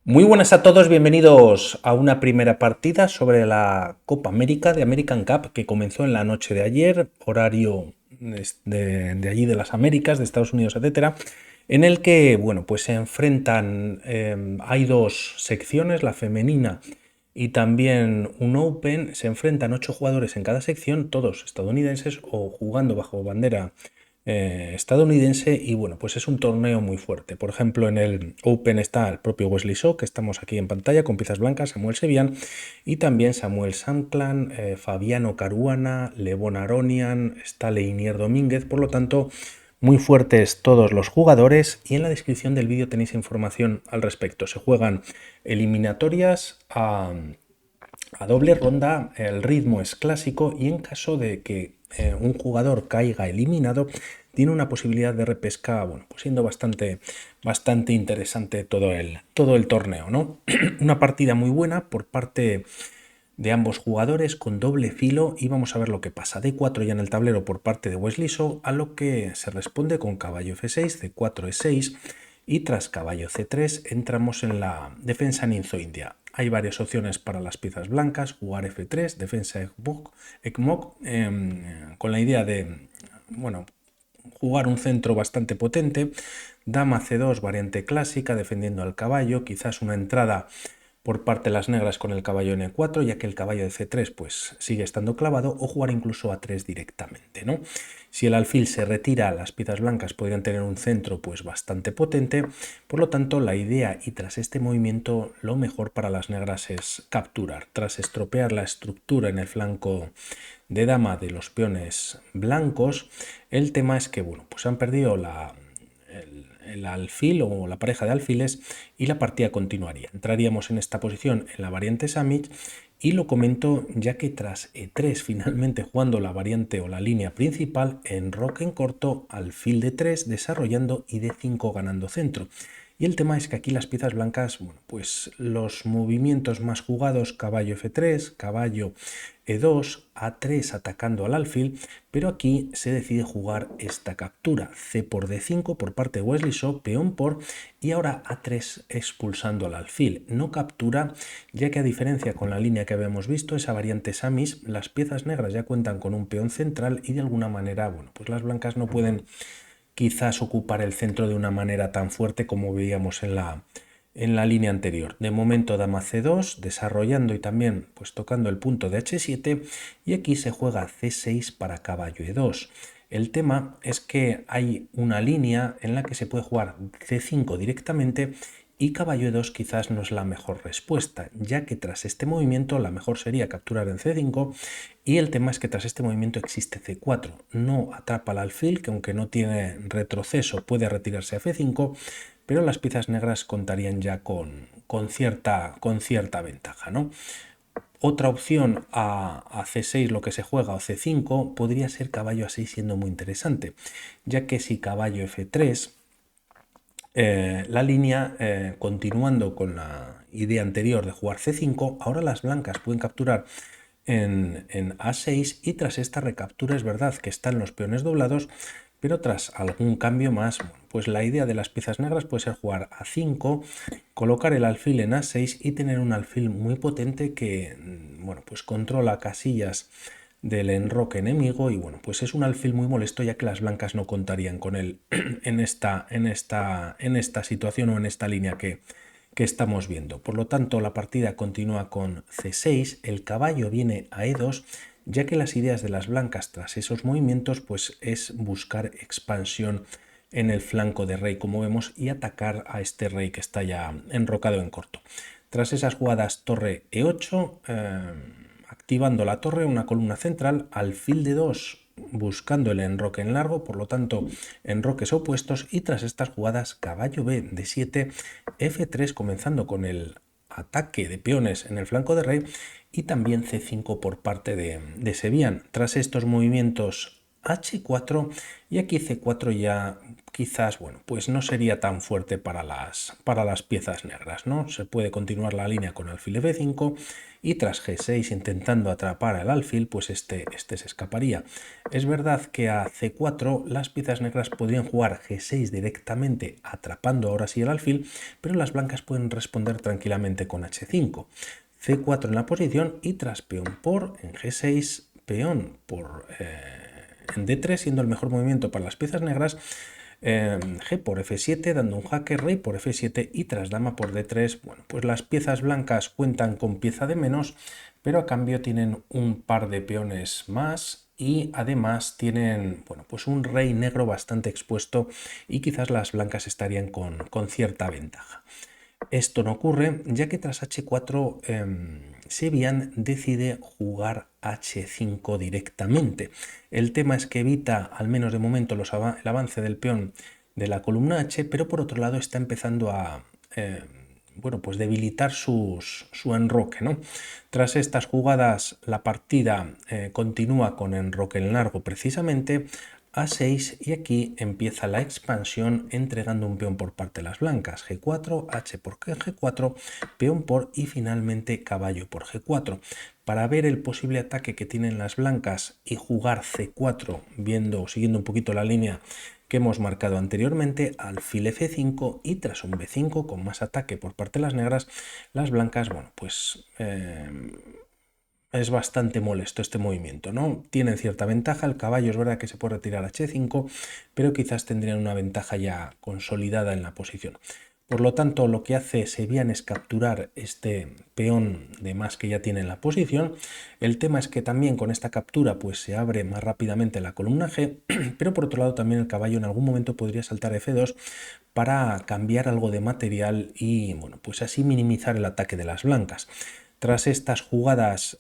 Muy buenas a todos, bienvenidos a una primera partida sobre la Copa América de American Cup que comenzó en la noche de ayer, horario de allí de las Américas, de Estados Unidos, etcétera, en el que, bueno, pues se enfrentan, hay dos secciones, la femenina y también un Open, se enfrentan 8 jugadores en cada sección, todos estadounidenses o jugando bajo bandera estadounidense y bueno, pues es un torneo muy fuerte. Por ejemplo, en el Open está el propio Wesley So, que estamos aquí en pantalla con piezas blancas, Samuel Sevian y también Samuel Sanclan, Fabiano Caruana, Levon Aronian, está Leinier Domínguez, por lo tanto, muy fuertes todos los jugadores y en la descripción del vídeo tenéis información al respecto. Se juegan eliminatorias a doble ronda, el ritmo es clásico y en caso de que un jugador caiga eliminado, tiene una posibilidad de repesca, bueno, pues siendo bastante interesante todo el torneo, ¿no? Una partida muy buena por parte de ambos jugadores con doble filo y vamos a ver lo que pasa. D4 ya en el tablero por parte de Wesley So, a lo que se responde con caballo F6, C4 E6 y tras caballo C3 entramos en la defensa ninzo-india. Hay varias opciones para las piezas blancas, jugar F3, defensa Ekmok, con la idea de, bueno, jugar un centro bastante potente, dama C2, variante clásica, defendiendo al caballo, quizás una entrada por parte de las negras con el caballo N4, ya que el caballo de C3 pues sigue estando clavado, o jugar incluso A3 directamente, ¿no? Si el alfil se retira, las piezas blancas podrían tener un centro pues bastante potente, por lo tanto la idea y tras este movimiento lo mejor para las negras es capturar. Tras estropear la estructura en el flanco de dama de los peones blancos, el tema es que, bueno, pues han perdido el alfil o la pareja de alfiles y la partida continuaría. Entraríamos en esta posición en la variante Samic y lo comento ya que tras E3 finalmente jugando la variante o la línea principal, enroque en corto, alfil de 3 desarrollando y D5 ganando centro. Y el tema es que aquí las piezas blancas, bueno, pues los movimientos más jugados, caballo F3, caballo E2, A3 atacando al alfil, pero aquí se decide jugar esta captura, C por D5 por parte de Wesley So, peón por, y ahora A3 expulsando al alfil. No captura, ya que a diferencia con la línea que habíamos visto, esa variante Samis, las piezas negras ya cuentan con un peón central y de alguna manera, bueno, pues las blancas no pueden quizás ocupar el centro de una manera tan fuerte como veíamos en la línea anterior. De momento dama C2, desarrollando y también pues tocando el punto de H7 y aquí se juega C6 para caballo E2. El tema es que hay una línea en la que se puede jugar C5 directamente y caballo E2 quizás no es la mejor respuesta, ya que tras este movimiento la mejor sería capturar en C5 y el tema es que tras este movimiento existe C4. No atrapa al alfil, que aunque no tiene retroceso puede retirarse a F5, pero las piezas negras contarían ya con cierta ventaja, ¿no? Otra opción a C6, lo que se juega, o C5, podría ser caballo A6 siendo muy interesante, ya que si caballo F3, la línea, continuando con la idea anterior de jugar C5, ahora las blancas pueden capturar en A6 y tras esta recaptura es verdad que están los peones doblados, pero tras algún cambio más, pues la idea de las piezas negras puede ser jugar A5, colocar el alfil en A6 y tener un alfil muy potente que, bueno, pues controla casillas del enroque enemigo y bueno, pues es un alfil muy molesto ya que las blancas no contarían con él en esta situación o en esta línea que estamos viendo. Por lo tanto, la partida continúa con C6, el caballo viene a E2, ya que las ideas de las blancas tras esos movimientos pues es buscar expansión en el flanco de rey, como vemos, y atacar a este rey que está ya enrocado en corto. Tras esas jugadas torre E8, activando la torre, una columna central, alfil de 2 buscando el enroque en largo, por lo tanto enroques opuestos y tras estas jugadas caballo B de 7, F3 comenzando con el ataque de peones en el flanco de rey y también C5 por parte de Sevian. Tras estos movimientos H4 y aquí C4 ya quizás, bueno, pues no sería tan fuerte para las piezas negras, ¿no? Se puede continuar la línea con alfil F5 y tras G6 intentando atrapar el alfil, pues este se escaparía. Es verdad que a C4 las piezas negras podrían jugar G6 directamente atrapando ahora sí el alfil, pero las blancas pueden responder tranquilamente con H5. C4 en la posición y tras peón por en G6, peón por en D3 siendo el mejor movimiento para las piezas negras, G por F7 dando un jaque, rey por F7 y tras dama por D3, bueno, pues las piezas blancas cuentan con pieza de menos, pero a cambio tienen un par de peones más y además tienen, bueno, pues un rey negro bastante expuesto y quizás las blancas estarían con cierta ventaja. Esto no ocurre ya que tras H4 Sebian decide jugar H5 directamente. El tema es que evita, al menos de momento, el avance del peón de la columna H, pero por otro lado está empezando a bueno, pues debilitar su enroque, ¿no? Tras estas jugadas la partida continúa con enroque en largo precisamente, A6 y aquí empieza la expansión entregando un peón por parte de las blancas, G4, H por G4, peón por y finalmente caballo por G4. Para ver el posible ataque que tienen las blancas y jugar C4, siguiendo un poquito la línea que hemos marcado anteriormente, alfil F5 y tras un B5 con más ataque por parte de las negras, las blancas, bueno, pues es bastante molesto este movimiento, ¿no? Tienen cierta ventaja, el caballo es verdad que se puede retirar a H5, pero quizás tendrían una ventaja ya consolidada en la posición. Por lo tanto, lo que hace Sebian es capturar este peón de más que ya tiene en la posición. El tema es que también con esta captura pues se abre más rápidamente la columna G, pero por otro lado también el caballo en algún momento podría saltar F2 para cambiar algo de material y bueno, pues así minimizar el ataque de las blancas. Tras estas jugadas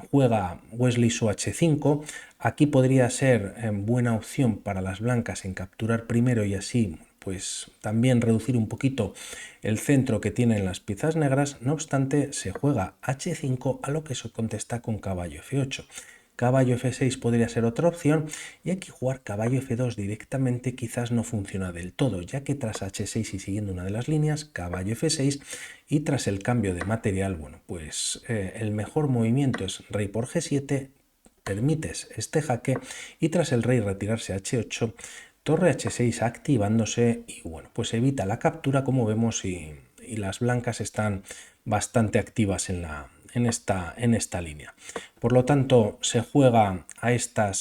juega Wesley su H5. Aquí podría ser buena opción para las blancas en capturar primero y así pues también reducir un poquito el centro que tienen las piezas negras. No obstante, se juega H5 a lo que se contesta con caballo F8. Caballo F6 podría ser otra opción y aquí jugar caballo F2 directamente quizás no funciona del todo, ya que tras H6 y siguiendo una de las líneas, caballo F6 y tras el cambio de material, bueno, pues el mejor movimiento es rey por G7, permites este jaque y tras el rey retirarse a H8, torre H6 activándose y bueno, pues evita la captura como vemos y las blancas están bastante activas en esta línea. Por lo tanto, se juega a esta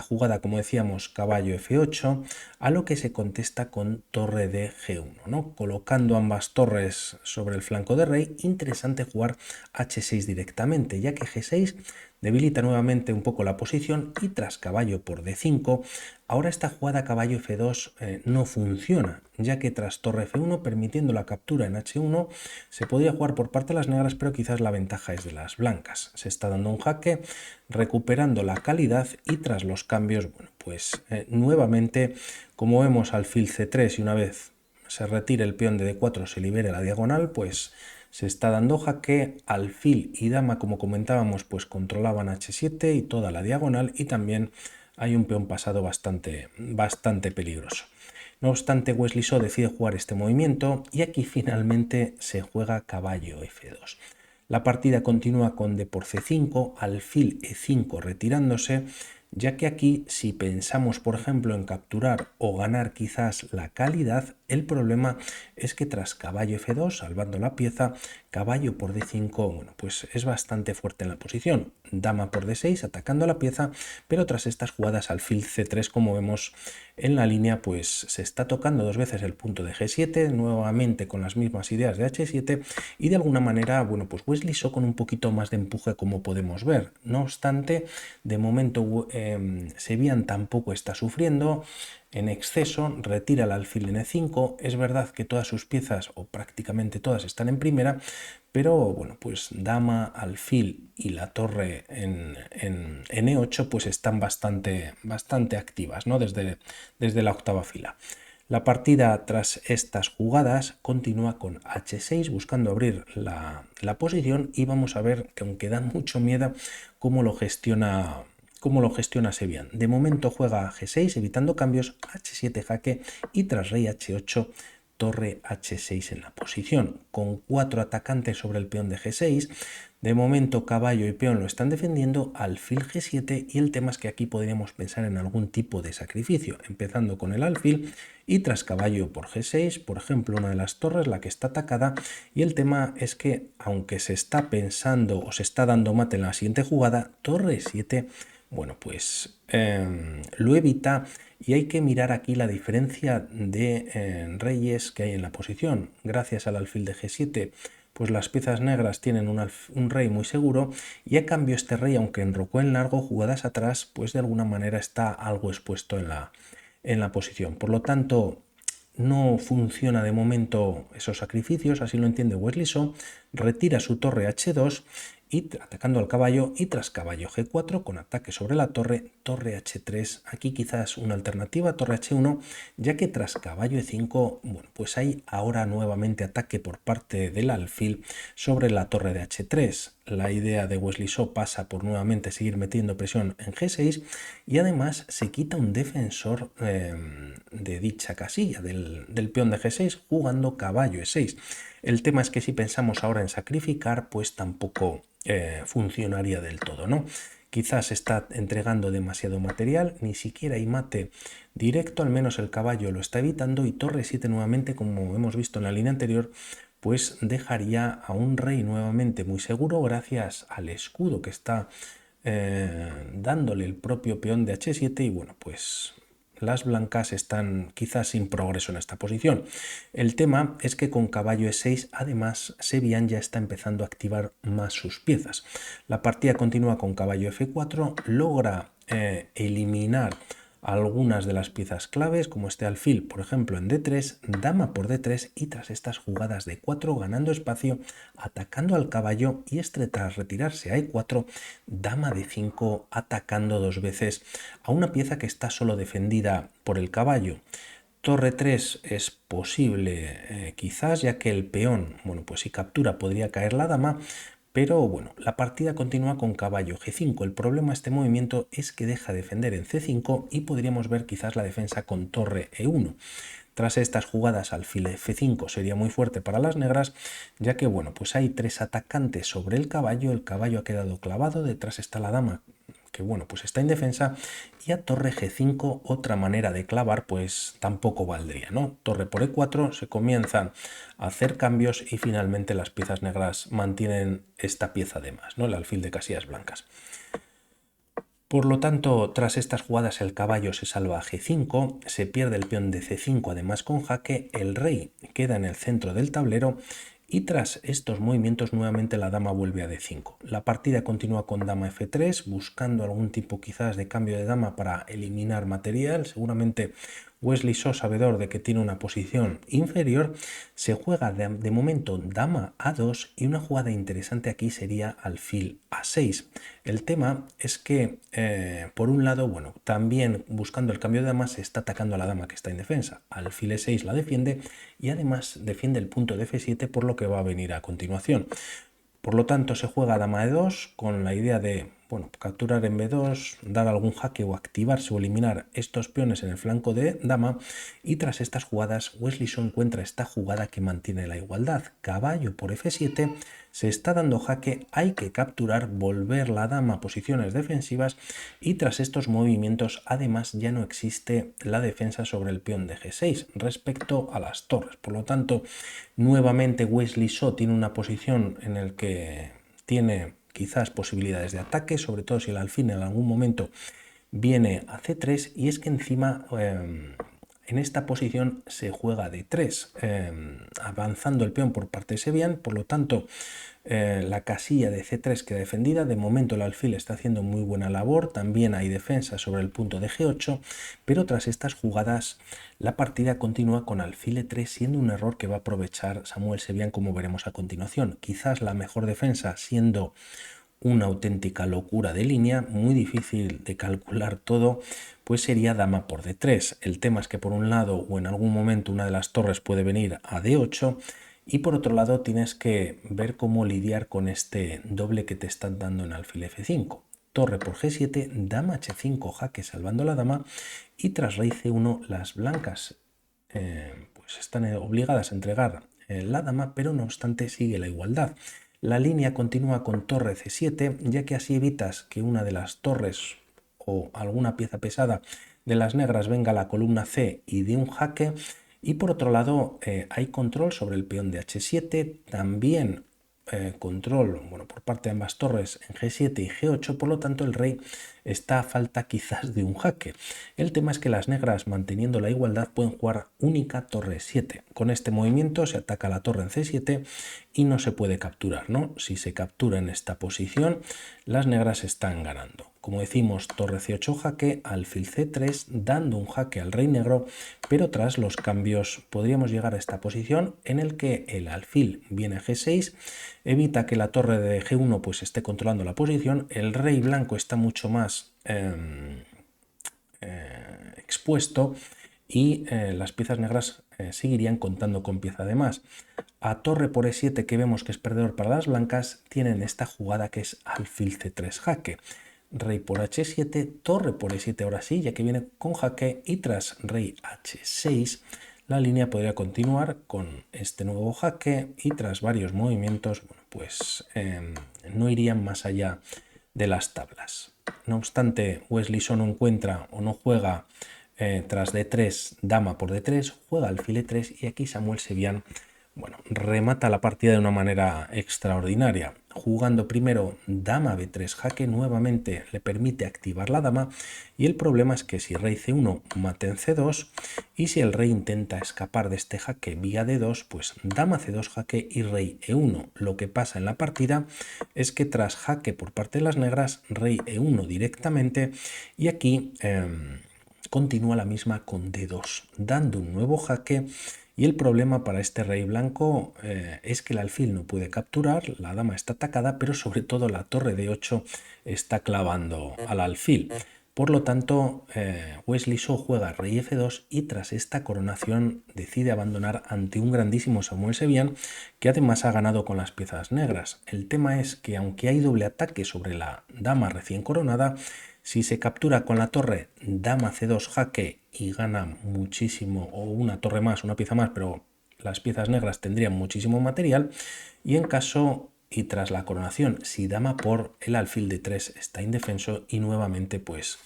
jugada, como decíamos, caballo F8, a lo que se contesta con torre de G1, ¿no? Colocando ambas torres sobre el flanco de rey, interesante jugar H6 directamente, ya que G6 debilita nuevamente un poco la posición y tras caballo por D5, ahora esta jugada caballo F2 no funciona, ya que tras torre F1 permitiendo la captura en H1 se podría jugar por parte de las negras, pero quizás la ventaja es de las blancas. Se está dando un jaque, recuperando la calidad y tras los cambios, bueno, pues nuevamente, como vemos alfil C3 y una vez se retire el peón de D4 se libere la diagonal, pues se está dando jaque, alfil y dama, como comentábamos, pues controlaban H7 y toda la diagonal y también hay un peón pasado bastante peligroso. No obstante, Wesley So decide jugar este movimiento y aquí finalmente se juega caballo F2. La partida continúa con D por C5, alfil E5 retirándose, ya que aquí si pensamos por ejemplo en capturar o ganar quizás la calidad, el problema es que tras caballo F2, salvando la pieza, caballo por D5, bueno, pues es bastante fuerte en la posición. Dama por D6 atacando la pieza, pero tras estas jugadas alfil C3, como vemos en la línea, pues se está tocando dos veces el punto de G7, nuevamente con las mismas ideas de H7 y de alguna manera, bueno, pues Wesley So con un poquito más de empuje como podemos ver. No obstante, de momento Sebian tampoco está sufriendo en exceso, retira el alfil en E5, es verdad que todas sus piezas o prácticamente todas están en primera, pero bueno, pues dama, alfil y la torre en E8 pues están bastante activas, ¿no? Desde la octava fila. La partida tras estas jugadas continúa con H6 buscando abrir la posición y vamos a ver que aunque da mucho miedo cómo lo gestiona ¿Cómo lo gestiona Sevian? De momento juega G6 evitando cambios, H7 jaque y tras rey H8 torre H6 en la posición, con 4 atacantes sobre el peón de G6. De momento caballo y peón lo están defendiendo, alfil G7 y el tema es que aquí podríamos pensar en algún tipo de sacrificio, empezando con el alfil y tras caballo por G6, por ejemplo, una de las torres, la que está atacada, y el tema es que aunque se está pensando o se está dando mate en la siguiente jugada, torre 7, bueno, pues lo evita. Y hay que mirar aquí la diferencia de reyes que hay en la posición. Gracias al alfil de G7, pues las piezas negras tienen un rey muy seguro y a cambio este rey, aunque enrocó en largo jugadas atrás, pues de alguna manera está algo expuesto en la posición. Por lo tanto, no funciona de momento esos sacrificios, así lo entiende Wesley So, retira su torre H2 y atacando al caballo y tras caballo G4 con ataque sobre la torre, torre H3, aquí quizás una alternativa, torre H1, ya que tras caballo E5, bueno, pues hay ahora nuevamente ataque por parte del alfil sobre la torre de H3. La idea de Wesley So pasa por nuevamente seguir metiendo presión en G6 y además se quita un defensor de dicha casilla del peón de G6 jugando caballo E6. El tema es que si pensamos ahora en sacrificar, pues tampoco funcionaría del todo, ¿no? Quizás está entregando demasiado material, ni siquiera hay mate directo, al menos el caballo lo está evitando y torre 7 nuevamente, como hemos visto en la línea anterior, pues dejaría a un rey nuevamente muy seguro gracias al escudo que está dándole el propio peón de H7 y bueno, pues las blancas están quizás sin progreso en esta posición. El tema es que con caballo E6 además Sevian ya está empezando a activar más sus piezas. La partida continúa con caballo F4, logra eliminar algunas de las piezas claves, como este alfil, por ejemplo, en D3, dama por D3 y tras estas jugadas de 4 ganando espacio, atacando al caballo y tras retirarse a E4, dama de 5 atacando dos veces a una pieza que está solo defendida por el caballo. Torre 3 es posible quizás, ya que el peón, bueno, pues si captura podría caer la dama, pero bueno, la partida continúa con caballo G5. El problema de este movimiento es que deja de defender en C5 y podríamos ver quizás la defensa con torre E1. Tras estas jugadas, alfil F5 sería muy fuerte para las negras, ya que bueno, pues hay 3 atacantes sobre el caballo ha quedado clavado, detrás está la dama, que bueno, pues está indefensa, y a torre G5 otra manera de clavar pues tampoco valdría, ¿no? Torre por E4 se comienzan a hacer cambios y finalmente las piezas negras mantienen esta pieza de más, ¿no? El alfil de casillas blancas. Por lo tanto, tras estas jugadas el caballo se salva a G5, se pierde el peón de C5 además con jaque, el rey queda en el centro del tablero y tras estos movimientos nuevamente la dama vuelve a D5. La partida continúa con dama F3, buscando algún tipo quizás de cambio de dama para eliminar material. Seguramente Wesley So, sabedor de que tiene una posición inferior, se juega de momento dama A2 y una jugada interesante aquí sería alfil A6. El tema es que, por un lado, bueno, también buscando el cambio de dama se está atacando a la dama que está indefensa. Alfil E6 la defiende y además defiende el punto de F7 por lo que va a venir a continuación. Por lo tanto, se juega dama E2 con la idea de, bueno, capturar en B2, dar algún jaque o activarse o eliminar estos peones en el flanco de dama. Y tras estas jugadas, Wesley So encuentra esta jugada que mantiene la igualdad. Caballo por F7, se está dando jaque, hay que capturar, volver la dama a posiciones defensivas y tras estos movimientos además ya no existe la defensa sobre el peón de G6 respecto a las torres. Por lo tanto, nuevamente Wesley So tiene una posición en la que tiene quizás posibilidades de ataque, sobre todo si el alfil en algún momento viene a C3 y es que encima en esta posición se juega D3, avanzando el peón por parte de Sevian, por lo tanto la casilla de C3 queda defendida, de momento el alfil está haciendo muy buena labor, también hay defensa sobre el punto de G8, pero tras estas jugadas la partida continúa con alfil E3 siendo un error que va a aprovechar Samuel Sevian como veremos a continuación, quizás la mejor defensa siendo una auténtica locura de línea, muy difícil de calcular todo, pues sería dama por D3. El tema es que por un lado o en algún momento una de las torres puede venir a D8 y por otro lado tienes que ver cómo lidiar con este doble que te están dando en alfil F5. torre por G7, dama H5, jaque salvando la dama, y tras rey C1 las blancas pues están obligadas a entregar la dama, pero no obstante sigue la igualdad. La línea continúa con torre C7, ya que así evitas que una de las torres o alguna pieza pesada de las negras venga a la columna C y dé un jaque. Y por otro lado hay control sobre el peón de H7, también control por parte de ambas torres en G7 y G8, por lo tanto el rey está a falta quizás de un jaque. El tema es que las negras, manteniendo la igualdad, pueden jugar única torre 7. Con este movimiento se ataca la torre en C7 y no se puede capturar, ¿no? Si se captura en esta posición, las negras están ganando. Como decimos, torre C8 jaque, alfil C3, dando un jaque al rey negro, pero tras los cambios podríamos llegar a esta posición en el que el alfil viene a G6, evita que la torre de G1 pues esté controlando la posición, el rey blanco está mucho más expuesto y las piezas negras seguirían contando con pieza de más. A torre por E7, que vemos que es perdedor para las blancas, tienen esta jugada que es alfil C3 jaque. Rey por H7, torre por E7 ahora sí, ya que viene con jaque, y tras rey H6 la línea podría continuar con este nuevo jaque y tras varios movimientos pues no irían más allá de las tablas. No obstante, Wesley So no encuentra o no juega tras D3, dama por D3, juega alfil E3 y aquí Samuel Sevian remata la partida de una manera extraordinaria. Jugando primero dama B3 jaque, nuevamente le permite activar la dama, y el problema es que si rey C1 mata en C2 y si el rey intenta escapar de este jaque vía D2, pues dama C2 jaque y rey E1. Lo que pasa en la partida es que tras jaque por parte de las negras, rey E1 directamente, y aquí continúa la misma con D2, dando un nuevo jaque. Y el problema para este rey blanco es que el alfil no puede capturar, la dama está atacada, pero sobre todo la torre de 8 está clavando al alfil. Por lo tanto, Wesley So juega rey F2 y tras esta coronación decide abandonar ante un grandísimo Samuel Sevian, que además ha ganado con las piezas negras. El tema es que aunque hay doble ataque sobre la dama recién coronada, si se captura con la torre dama C2 jaque y gana muchísimo, o una torre más, una pieza más, pero las piezas negras tendrían muchísimo material, y en caso y tras la coronación, si dama por el alfil de 3 está indefenso y nuevamente pues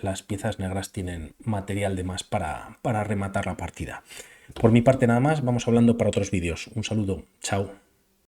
las piezas negras tienen material de más para rematar la partida. Por mi parte nada más, vamos hablando para otros vídeos. Un saludo, chao.